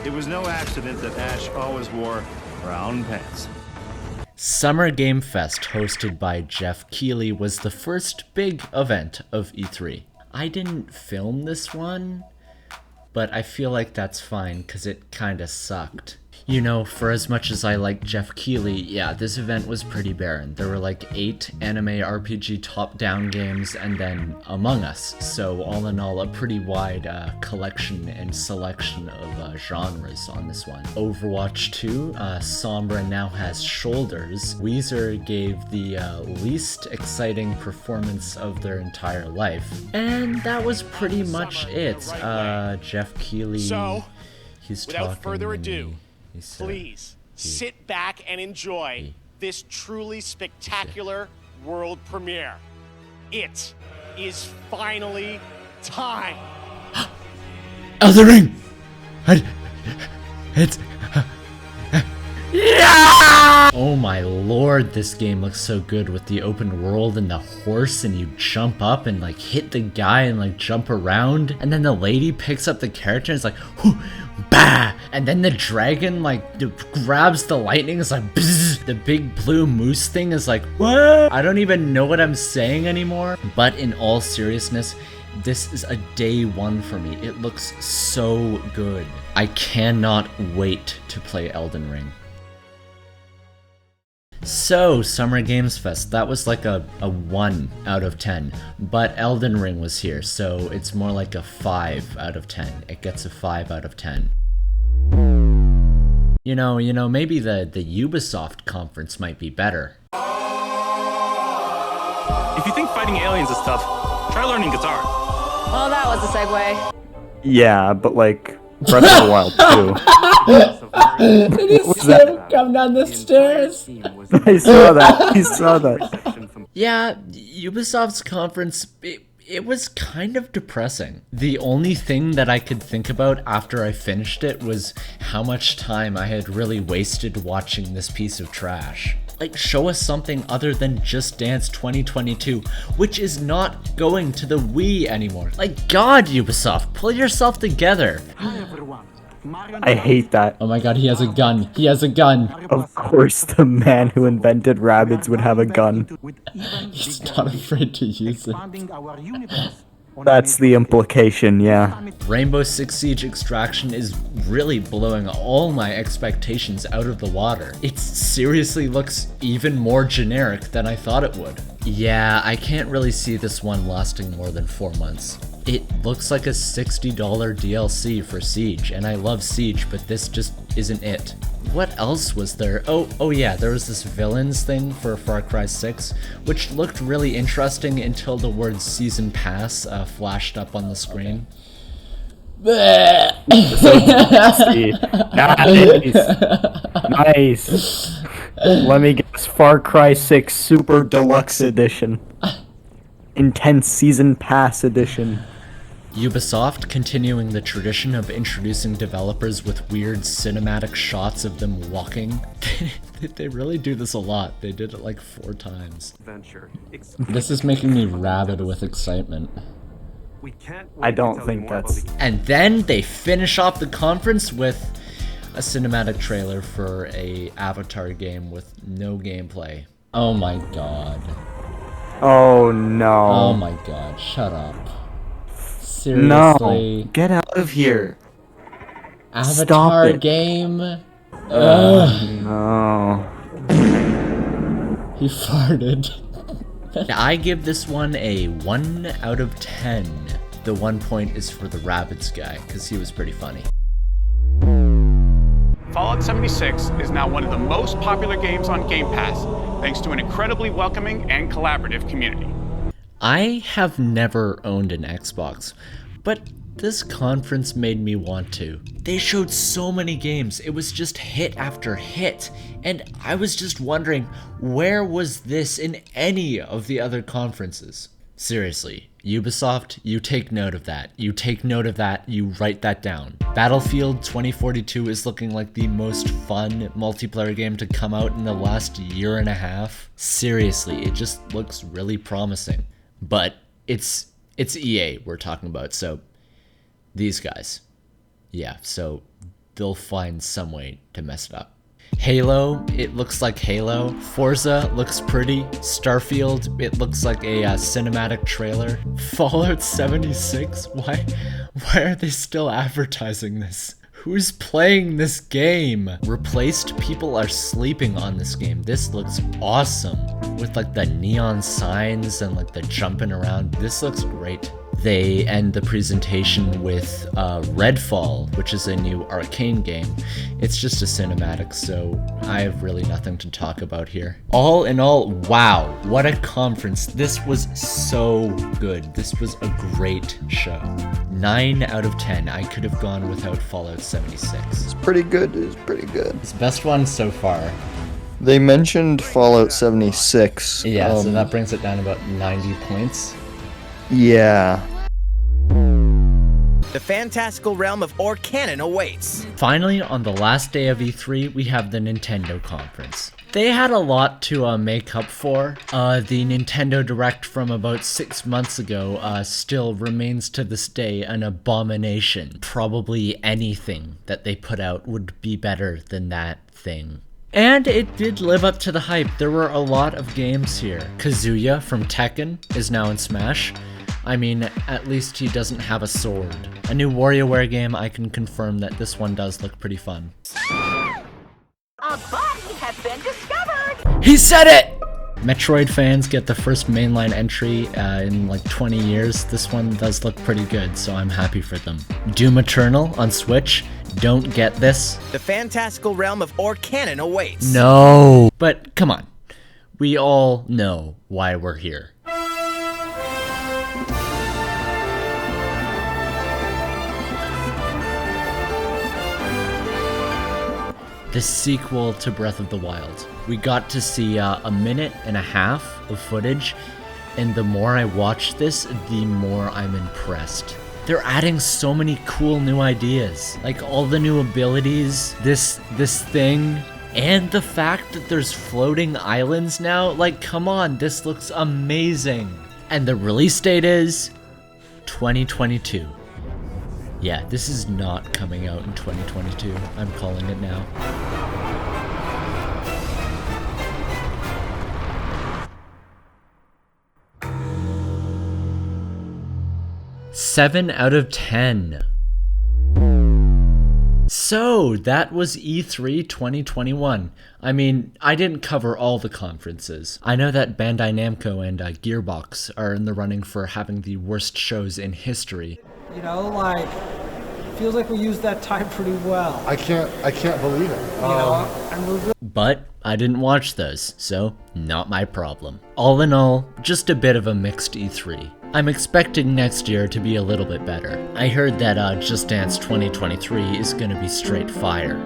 It was no accident that Ash always wore brown pants. Summer Game Fest, hosted by Jeff Keighley, was the first big event of E3. I didn't film this one, but I feel like that's fine because it kinda sucked. You know, for as much as I like Jeff Keighley, yeah, this event was pretty barren. There were like 8 anime RPG top-down games and then Among Us, so all in all, a pretty wide collection and selection of genres on this one. Overwatch 2, Sombra now has shoulders. Weezer gave the least exciting performance of their entire life. And that was pretty much it. Jeff Keighley, So, he's without talking further and ado, he said, please sit back and enjoy this truly spectacular world premiere. It is finally time. Elden Ring! It's... Yeah! Oh my lord, this game looks so good with the open world and the horse, and you jump up and like hit the guy and like jump around, and then the lady picks up the character and it's like, whoo, bah! And then the dragon like grabs the lightning, it's like bzzz. The big blue moose thing is like, what? I don't even know what I'm saying anymore. But in all seriousness, this is a day one for me. It looks so good. I cannot wait to play Elden Ring. So, Summer Games Fest, that was like a 1 out of 10, but Elden Ring was here, so it's more like a 5 out of 10. It gets a 5 out of 10. You know, maybe the Ubisoft conference might be better. If you think fighting aliens is tough, try learning guitar. Well, that was a segue. Yeah, but like Breath of the Wild too. Did you see him come down the stairs? I saw that. Yeah, Ubisoft's conference, it was kind of depressing. The only thing that I could think about after I finished it was how much time I had really wasted watching this piece of trash. Like, show us something other than Just Dance 2022, which is not going to the Wii anymore. Like, God, Ubisoft, pull yourself together. I hate that. Oh my god, he has a gun. He has a gun. Of course the man who invented rabbits would have a gun. He's not afraid to use it. That's the implication, yeah. Rainbow Six Siege Extraction is really blowing all my expectations out of the water. It seriously looks even more generic than I thought it would. Yeah, I can't really see this one lasting more than 4 months. It looks like a $60 DLC for Siege, and I love Siege, but this just isn't it. What else was there? Oh yeah, there was this villains thing for Far Cry 6, which looked really interesting until the word Season Pass flashed up on the screen. Nice. Let me guess, Far Cry 6 Super Deluxe Edition. Intense Season Pass Edition. Ubisoft continuing the tradition of introducing developers with weird cinematic shots of them walking. They really do this a lot. They did it like 4 times. This is making me rabid with excitement. I don't think that's... And then they finish off the conference with a cinematic trailer for a Avatar game with no gameplay. Oh my god. Oh no. Oh my god, shut up. Seriously? No, get out of here. Avatar game? Ugh. No. He farted. I give this one a 1 out of 10. The 1 point is for the Rabbids guy, because he was pretty funny. Fallout 76 is now one of the most popular games on Game Pass, thanks to an incredibly welcoming and collaborative community. I have never owned an Xbox, but this conference made me want to. They showed so many games, it was just hit after hit, and I was just wondering, where was this in any of the other conferences? Seriously, Ubisoft, you take note of that. You take note of that, you write that down. Battlefield 2042 is looking like the most fun multiplayer game to come out in the last year and a half. Seriously, it just looks really promising. But it's EA we're talking about, so these guys. Yeah, so they'll find some way to mess it up. Halo, it looks like Halo. Forza looks pretty. Starfield, it looks like a cinematic trailer. Fallout 76? Why are they still advertising this? Who's playing this game? Replaced, people are sleeping on this game. This looks awesome. With like the neon signs and like the jumping around. This looks great. They end the presentation with Redfall, which is a new Arcane game. It's just a cinematic, so I have really nothing to talk about here. All in all, wow, what a conference. This was so good. This was a great show. 9 out of 10. I could have gone without Fallout 76. It's pretty good. It's pretty good. It's the best one so far. They mentioned Fallout 76. Yeah, so that brings it down about 90 points. Yeah. The fantastical realm of Orcanon awaits. Finally, on the last day of E3, we have the Nintendo conference. They had a lot to make up for. The Nintendo Direct from about 6 months ago still remains to this day an abomination. Probably anything that they put out would be better than that thing. And it did live up to the hype. There were a lot of games here. Kazuya from Tekken is now in Smash. I mean, at least he doesn't have a sword. A new WarioWare game, I can confirm that this one does look pretty fun. A body has been discovered! He said it! Metroid fans get the first mainline entry in like 20 years. This one does look pretty good, so I'm happy for them. Doom Eternal on Switch. Don't get this. The fantastical realm of Orcanon awaits. No! But come on. We all know why we're here. The sequel to Breath of the Wild. We got to see a minute and a half of footage, and the more I watch this, the more I'm impressed. They're adding so many cool new ideas, like all the new abilities, this thing, and the fact that there's floating islands now. Like, come on, this looks amazing. And the release date is 2022. Yeah, this is not coming out in 2022. I'm calling it now. Seven out of 10. So, that was E3 2021. I mean, I didn't cover all the conferences. I know that Bandai Namco and Gearbox are in the running for having the worst shows in history. You know, like, feels like we used that time pretty well. I can't believe it. You know, and we're But I didn't watch those, so not my problem. All in all, just a bit of a mixed E3. I'm expecting next year to be a little bit better. I heard that Just Dance 2023 is gonna be straight fire.